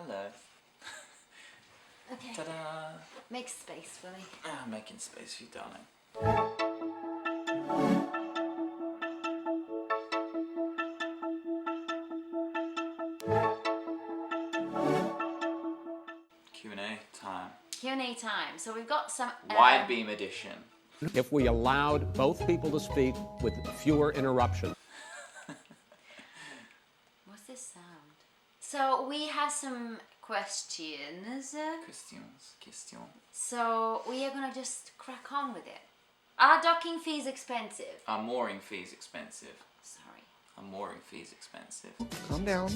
Hello. Okay. Ta-da! Make space for me. I'm making space for you, darling. Q&A time. Q&A time. So we've got some... Wide beam edition. If we allowed both people to speak with fewer interruptions. What's this sound? So we have some questions. Question. So we are gonna just crack on with it. Are docking fees expensive? Are mooring fees expensive? Sorry. Are mooring fees expensive? Calm down.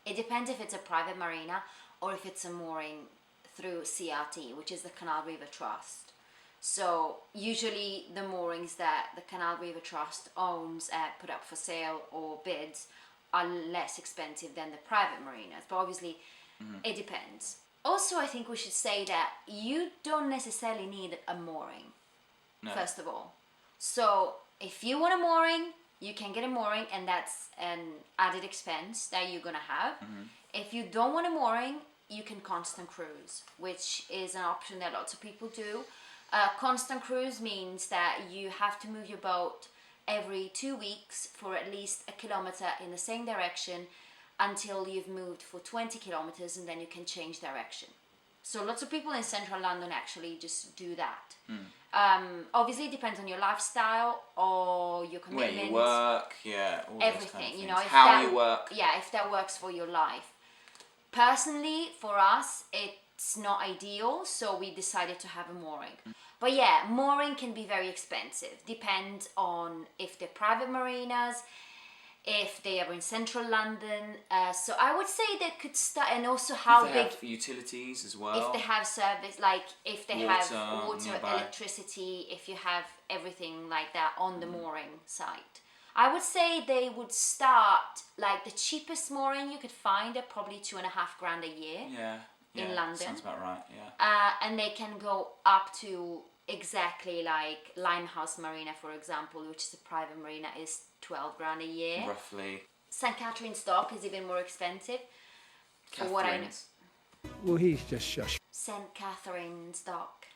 It depends if it's a private marina or if it's a mooring through CRT, which is the Canal River Trust. So usually the moorings that the Canal River Trust owns, put up for sale or bids, are less expensive than the private marinas. But obviously it depends. Also, I think we should say that you don't necessarily need a mooring, first of all. So if you want a mooring, you can get a mooring, and that's an added expense that you're gonna have. If you don't want a mooring, you can constant cruise, which is an option that lots of people do. Constant cruise means that you have to move your boat every 2 weeks for at least 1 kilometer in the same direction until you've moved for 20 kilometers, and then you can change direction. So lots of people in central London actually just do that. Obviously it depends on your lifestyle or your commitment. Where you work, all those everything, kind of you know, things. if How that, you work. Yeah, if that works for your life. Personally, for us, it's not ideal, so we decided to have a mooring. But yeah, mooring can be very expensive. Depends on if they're private marinas, if they are in central London. So I would say they could start, and also how if they big. have utilities as well. If they have service, like if they Water have water, nearby. electricity, if you have everything like that on the mooring site. I would say they would start, like the cheapest mooring you could find are probably $2,500 a year. Yeah. In London. Sounds about right, yeah. And they can go up to exactly like Limehouse Marina, for example, which is a private marina, is $12,000 a year. Roughly. St. Catherine's Dock is even more expensive. For what I know. Well, he's just shush. St. Catherine's Dock.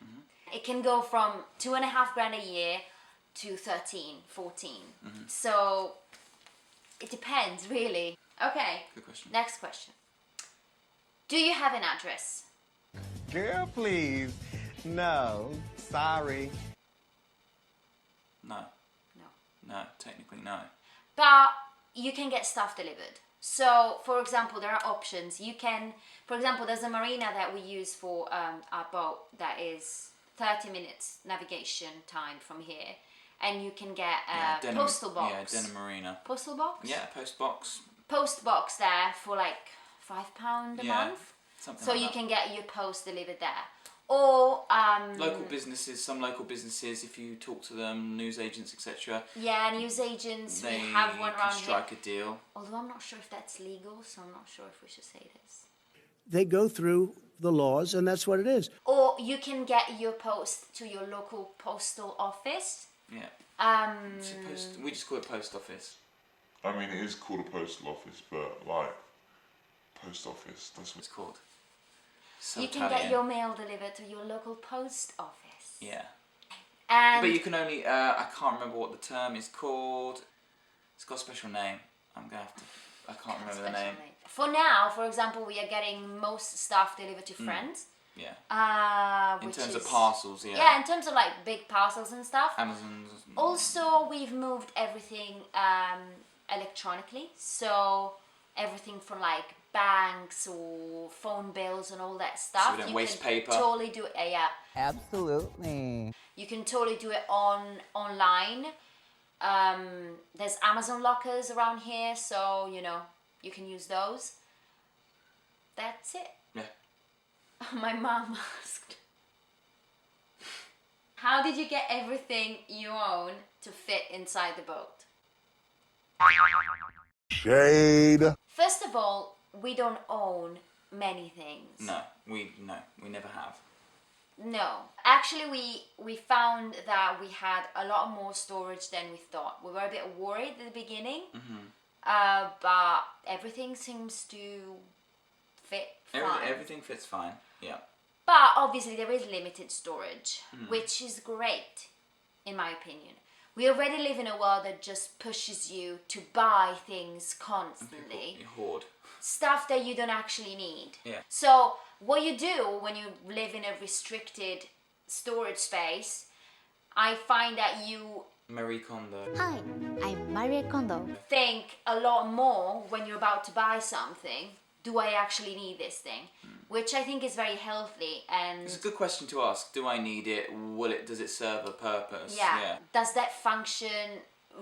It can go from $2,500 a year to 13, 14. So it depends, really. Okay. Good question. Next question. Do you have an address? Girl, please. No. Sorry. No. No. No, technically no. But you can get stuff delivered. So, for example, there are options. You can, for example, there's a marina that we use for our boat that is 30 minutes navigation time from here. And you can get a postal box. Yeah, Denham Marina. Postal box? Yeah, post box. Post box there for like £5 a month. Something So like you that. can get your post delivered there. Or Local businesses, some local businesses, if you talk to them, news agents, etc. yeah, news agents, They we have one can around here. strike a deal. Although I'm not sure if that's legal, so I'm not sure if we should say this. They go through the laws, and that's what it is. Or you can get your post to your local postal office. Yeah. Um, We just call it post office. I mean, it is called a postal office, but like, post office, that's what It's called. So you can Italian. get your mail delivered to your local post office. Yeah. And But you can only, I can't remember what the term is called. It's got a special name. I'm going to have to, I can't remember the name. For now, for example, we are getting most stuff delivered to friends. Yeah. In Which terms is, of parcels, yeah. Yeah, in terms of like big parcels and stuff. Amazon's. Also, we've moved everything electronically. So everything from like banks or phone bills and all that stuff. So we don't waste paper. Totally do it. Yeah. Absolutely. You can totally do it online. There's Amazon lockers around here, so you know you can use those. That's it. Yeah. My mom asked, how did you get everything you own to fit inside the boat? Shade. First of all, we don't own many things. No, we never have. No. Actually, we found that we had a lot more storage than we thought. We were a bit worried at the beginning, but everything seems to fit fine. Everything fits fine. Yeah. But obviously there is limited storage, which is great, in my opinion. We already live in a world that just pushes you to buy things constantly. You hoard. Stuff that you don't actually need. Yeah. So what you do when you live in a restricted storage space, I find that you Marie Kondo. Hi, I'm Marie Kondo. Think a lot more when you're about to buy something. Do I actually need this thing? Which I think is very healthy and It's a good question to ask. Do I need it? Does it serve a purpose? yeah. Does that function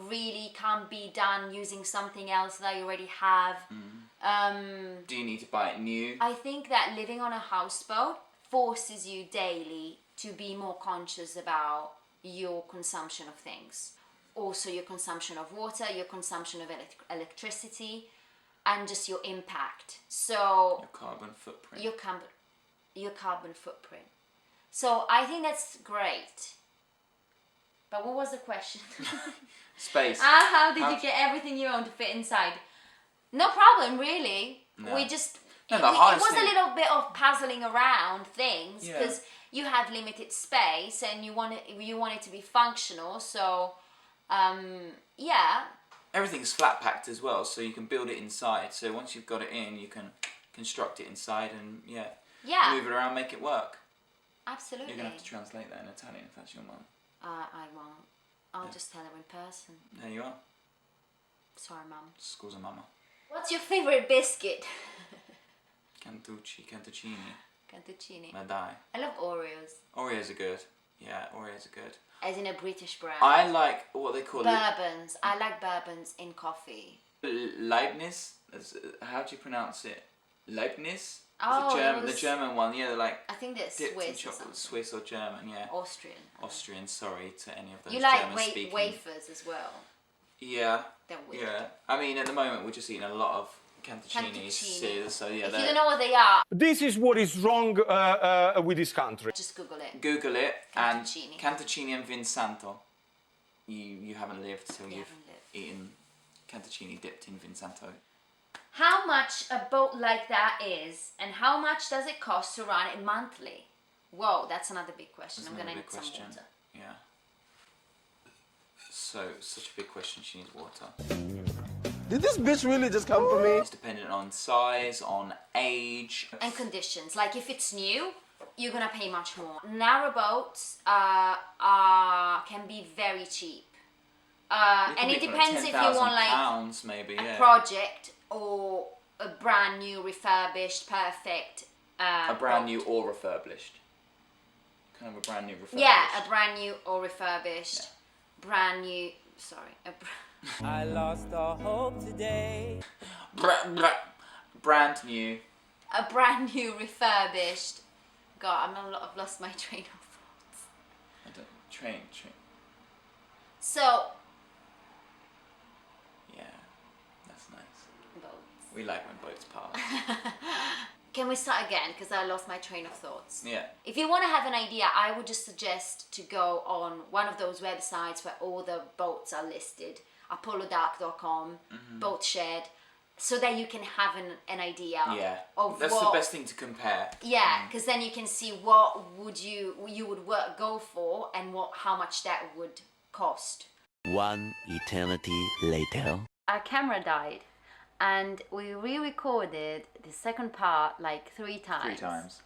really can't be done using something else that you already have? Do you need to buy it new? I think that living on a houseboat forces you daily to be more conscious about your consumption of things. Also your consumption of water, your consumption of electricity, and just your impact. So Your carbon footprint. your carbon footprint. So I think that's great. But what was the question? Space. How did you get everything you own to fit inside? No problem, really. No. We just No, it the was hardest a thing- little bit of puzzling around things Yeah. because you had limited space and you want it to be functional. So, yeah. Everything's flat packed as well, so you can build it inside. So once you've got it in, you can construct it inside and Yeah. move it around, make it work. Absolutely. You're gonna have to translate that in Italian if that's your mum. I won't. I'll just tell her in person. There you are. Sorry, Mum. Scusa mamma. What's your favorite biscuit? Cantuccini. Cantuccini. Ma dai. I love Oreos. Oreos are good. Yeah, Oreos are good. As in a British brand. I like what they call Bourbons. I like bourbons in coffee. Leibniz. How do you pronounce it? Leibniz? Oh, The German one. Yeah, they're like I think they're dipped in Swiss or chocolate. something. Swiss or German. Yeah. Austrian. Austrian. Sorry to any of those You like German speaking. wafers as well. Yeah. They're weird. Yeah. I mean, at the moment we're just eating a lot of cantuccinis. Cantuccini. So yeah, If you they're- don't know what they are, This is what is wrong with this country. just Google it. Google it Cantuccini. and Cantuccini and Vinsanto. You haven't lived till You you've haven't lived. eaten Cantuccini dipped in Vinsanto. How much a boat like that is, and how much does it cost to run it monthly? Whoa, that's another big question. That's I'm gonna another need big some question. water. Yeah. So such a big question. She needs water. Did this bitch really just come for me? It's dependent on size, on age. And conditions. Like if it's new, you're gonna pay much more. Narrowboats can be very cheap. And it depends if you want like pounds, maybe. a Yeah. project or a brand new, refurbished, perfect. A brand boat. new or refurbished. Kind of a brand new refurbished. Yeah, a brand new or refurbished. Brand new. Sorry. I lost all hope today. Brand new. A brand new refurbished. God, I've lost my train of thoughts. I don't, train. So, Yeah, that's nice. boats. We like when boats pass. Can we start again? Because I lost my train of thoughts. Yeah. If you want to have an idea, I would just suggest to go on one of those websites where all the boats are listed. apollodock.com, Boat Shed, so that you can have an idea Yeah. of That's what, the best thing to compare. Yeah, because then you can see what would you would go for and how much that would cost. One eternity later. Our camera died, and we re-recorded the second part like 3 times. 3 times.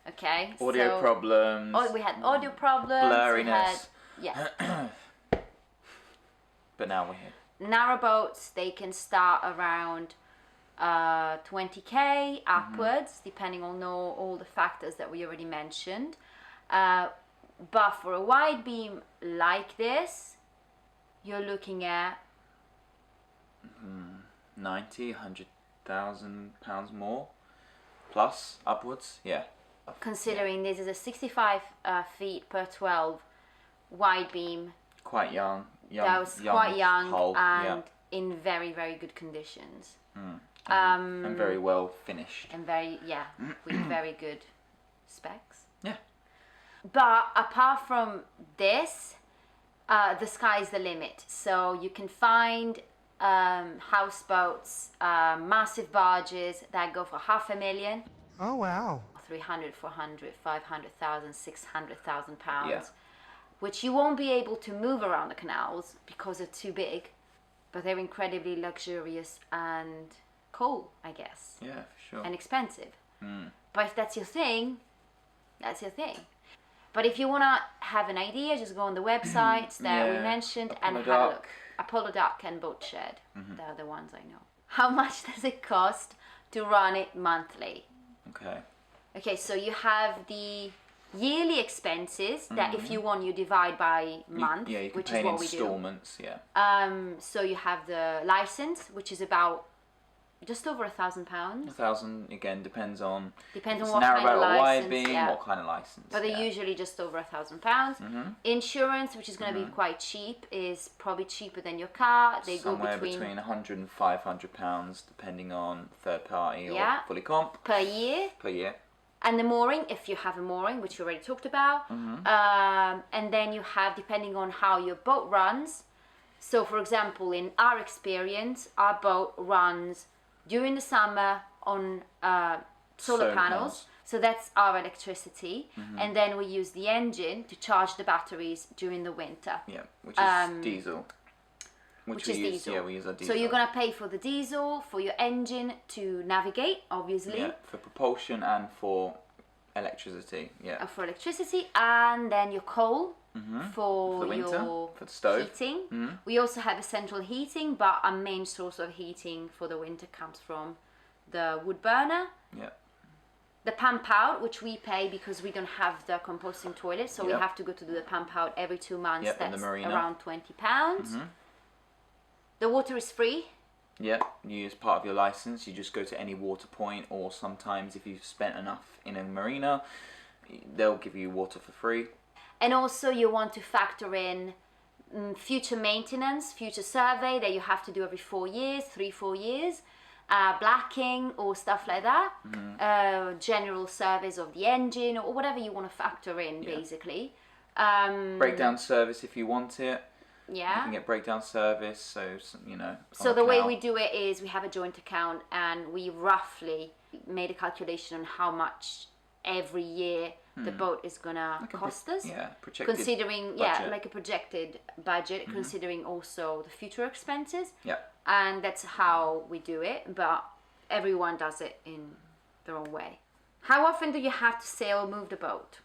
Okay. Audio so, problems. We had audio problems. Blurriness. We had, yeah. But now we're here. Narrowboats, they can start around 20k upwards, depending on all the factors that we already mentioned. But for a wide beam like this, you're looking at 90, 100,000 pounds more. Plus, upwards. Yeah. considering this is a 65 feet per 12 wide beam. Quite young. That was quite young hull, and in very, very good conditions. and very well finished. And very, with very good specs. Yeah. But apart from this, the sky's the limit. So you can find houseboats, massive barges that go for $500,000. Oh, wow. 300, 400, 500,000, 600,000 pounds, Yeah. which you won't be able to move around the canals because they're too big, but they're incredibly luxurious and cool, I guess, Yeah, for sure. and expensive. But if that's your thing, that's your thing. But if you want to have an idea, just go on the websites that we Yeah, mentioned and Apollo have a Duck. look. Apollo Duck and Boat Shed. They're the ones I know. How much does it cost to run it monthly? Okay. Okay, so you have the yearly expenses that if you want, you divide by month, Yeah, you can which pay is in what we do. installments. Yeah. So you have the license, which is about just over £1,000. 1,000 again depends on. Depends if on it's what kind of narrowboat or wide license, beam, yeah. what kind of license. But they're yeah. usually just over £1,000. Insurance, which is going to be quite cheap, is probably cheaper than your car. They Somewhere go between £100 and £500, depending on third party Yeah. or fully comp per year. per year. And the mooring, if you have a mooring, which we already talked about. And then you have, depending on how your boat runs. So, for example, in our experience, our boat runs during the summer on solar panels. So that's our electricity. And then we use the engine to charge the batteries during the winter. Yeah, which is diesel. Which we is use, diesel. Yeah, we use our diesel. So you're going to pay for the diesel, for your engine to navigate, obviously. Yeah, for propulsion and for electricity. Yeah. For electricity, and then your coal For the winter, your for the stove. heating. We also have a central heating, but our main source of heating for the winter comes from the wood burner. Yeah. The pump out, which we pay because we don't have the composting toilet, so we Yep. have to go to do the pump out every 2 months. Yep, in the That's marina. around £20. The water is free. Yeah, you as part of your license, you just go to any water point, or sometimes if you've spent enough in a marina, they'll give you water for free. And also you want to factor in future maintenance, future survey that you have to do every 4 years, 3-4 years, blacking or stuff like that, general service of the engine or whatever you want to factor in, basically. Breakdown service if you want it. You Yeah. can get breakdown service, so you know. So on the way canal. we do it is we have a joint account and we roughly made a calculation on how much every year the boat is gonna cost us. Yeah, projected Considering, budget. like a projected budget, considering also the future expenses. Yeah. And that's how we do it, but everyone does it in their own way. How often do you have to sail or move the boat?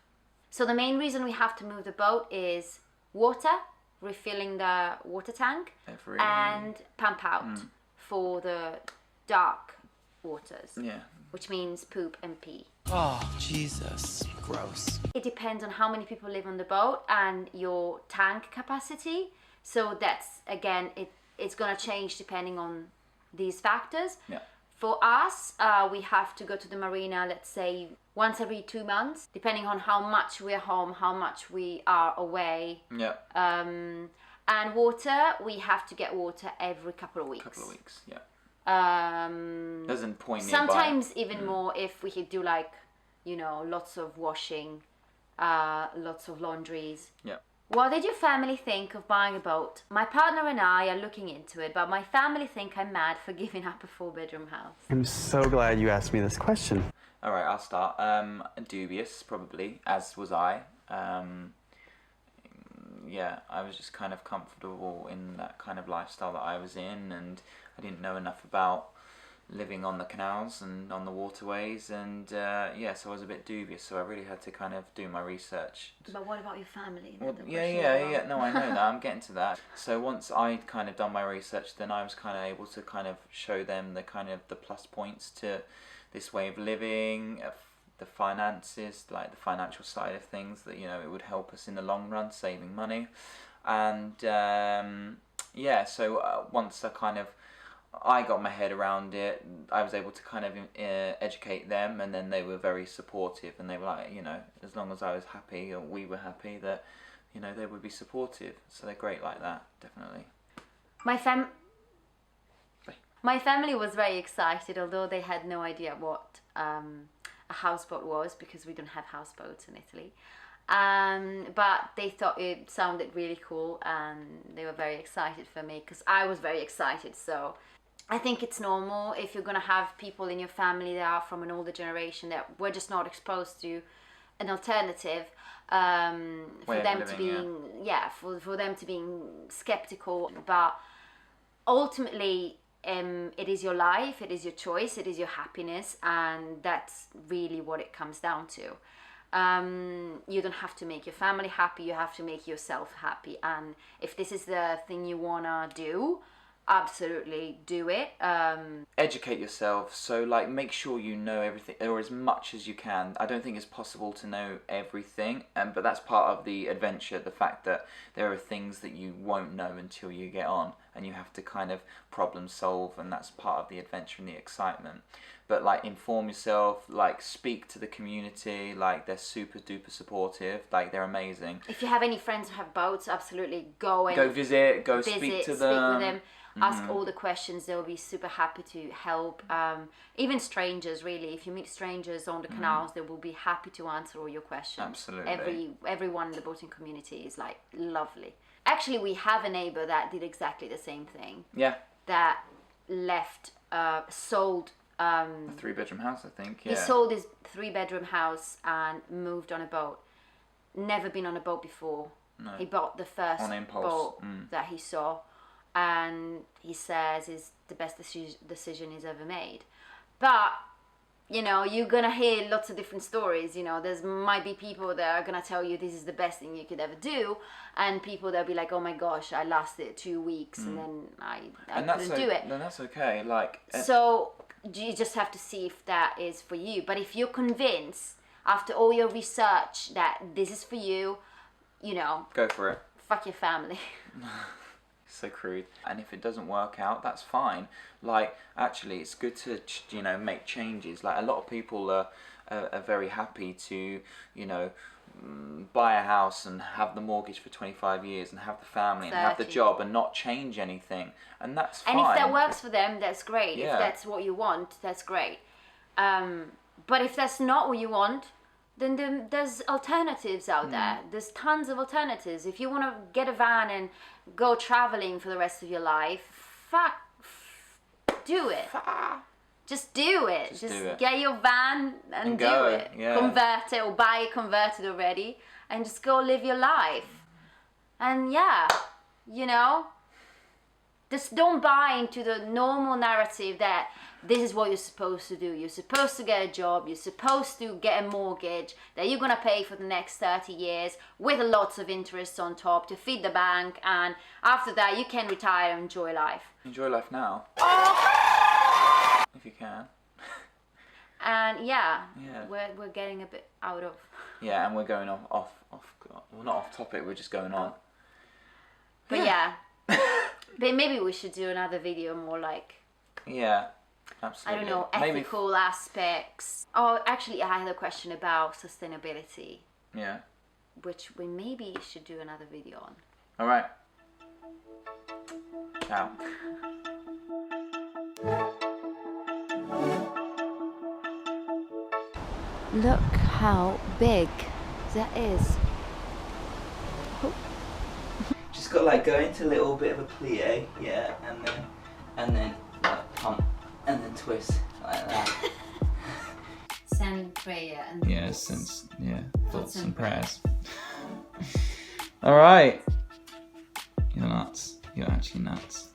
So the main reason we have to move the boat is water, refilling the water tank, Every- and pump out for the dark waters, which means poop and pee. Oh, Jesus. Gross. It depends on how many people live on the boat and your tank capacity. So that's, again, it's going to change depending on these factors. Yeah. For us, we have to go to the marina, let's say, once every 2 months, depending on how much we're home, how much we are away. Yeah. And water, we have to get water every couple of weeks. Couple of weeks. Yeah. Um, Doesn't point nearby. sometimes even more if we could do like, lots of washing, lots of laundries. Yeah. What did your family think of buying a boat? My partner and I are looking into it, but my family think I'm mad for giving up a 4-bedroom house. I'm so glad you asked me this question. All right, I'll start. Dubious, probably, as was I. Yeah, I was just kind of comfortable in that kind of lifestyle that I was in, and I didn't know enough about living on the canals and on the waterways, and so I was a bit dubious, so I really had to kind of do my research. But what about your family? Well, yeah, no, I know that, I'm getting to that. So once I'd kind of done my research, then I was kind of able to kind of show them the plus points to this way of living, the finances, like the financial side of things, that, it would help us in the long run, saving money. And so once I got my head around it, I was able to kind of educate them, and then they were very supportive, and they were like, as long as I was happy, or we were happy, that, they would be supportive. So they're great like that, definitely. My family was very excited, although they had no idea what a houseboat was, because we don't have houseboats in Italy. But they thought it sounded really cool, and they were very excited for me because I was very excited. So I think it's normal if you're gonna have people in your family that are from an older generation that were just not exposed to an alternative, for them to being for them to being skeptical. But ultimately, it is your life, it is your choice, it is your happiness, and that's really what it comes down to. You don't have to make your family happy, you have to make yourself happy. And if this is the thing you wanna do, absolutely do it. Educate yourself, so like make sure you know everything, or as much as you can. I don't think it's possible to know everything, but that's part of the adventure, the fact that there are things that you won't know until you get on, and you have to kind of problem solve, and that's part of the adventure and the excitement. But like inform yourself, like speak to the community, like they're super duper supportive, like they're amazing. If you have any friends who have boats, absolutely go visit, speak to them. Speak with them. Ask all the questions, they'll be super happy to help. Even strangers, really. If you meet strangers on the canals, they will be happy to answer all your questions. Absolutely. Everyone in the boating community is like lovely. Actually, we have a neighbor that did exactly the same thing. Yeah. That sold a 3-bedroom house, I think. Yeah. He sold his 3-bedroom house and moved on a boat. Never been on a boat before. No. He bought the first boat that he saw. And he says it's the best decision he's ever made. But, you know, you're gonna hear lots of different stories. You know, there's might be people that are gonna tell you this is the best thing you could ever do, and people that'll be like, oh my gosh, I lasted 2 weeks and then I couldn't do it. Then that's okay. Like, so you just have to see if that is for you. But if you're convinced after all your research that this is for you, you know, go for it. Fuck your family. So crude. And if it doesn't work out, that's fine. Like, actually, it's good to, you know, make changes. Like, a lot of people are very happy to, you know, buy a house and have the mortgage for 25 years and have the family and have the job and not change anything. And that's fine. And if that works for them, that's great. Yeah. If that's what you want, that's great. But if that's not what you want, then there's alternatives out there. There's tons of alternatives. If you want to get a van and go traveling for the rest of your life, do it. Just do it. Just get your van and do it. Yeah. Convert it or buy it converted already and just go live your life. And yeah, you know, just don't buy into the normal narrative that this is what you're supposed to do. You're supposed to get a job. You're supposed to get a mortgage that you're going to pay for the next 30 years with lots of interest on top to feed the bank. And after that, you can retire and enjoy life. Enjoy life now. If you can. And yeah. We're getting a bit out of... Yeah, and we're going off well, not off topic, we're just going on. But yeah. But maybe we should do another video more like... Yeah. Absolutely. I don't know, ethical aspects. Oh, actually, I had a question about sustainability. Yeah. Which we maybe should do another video on. All right. Ciao. Look how big that is. Just got like go into a little bit of a plie, yeah, and then like pump. And then twist like that. Send prayer and thoughts and prayers. All right. You're nuts. You're actually nuts.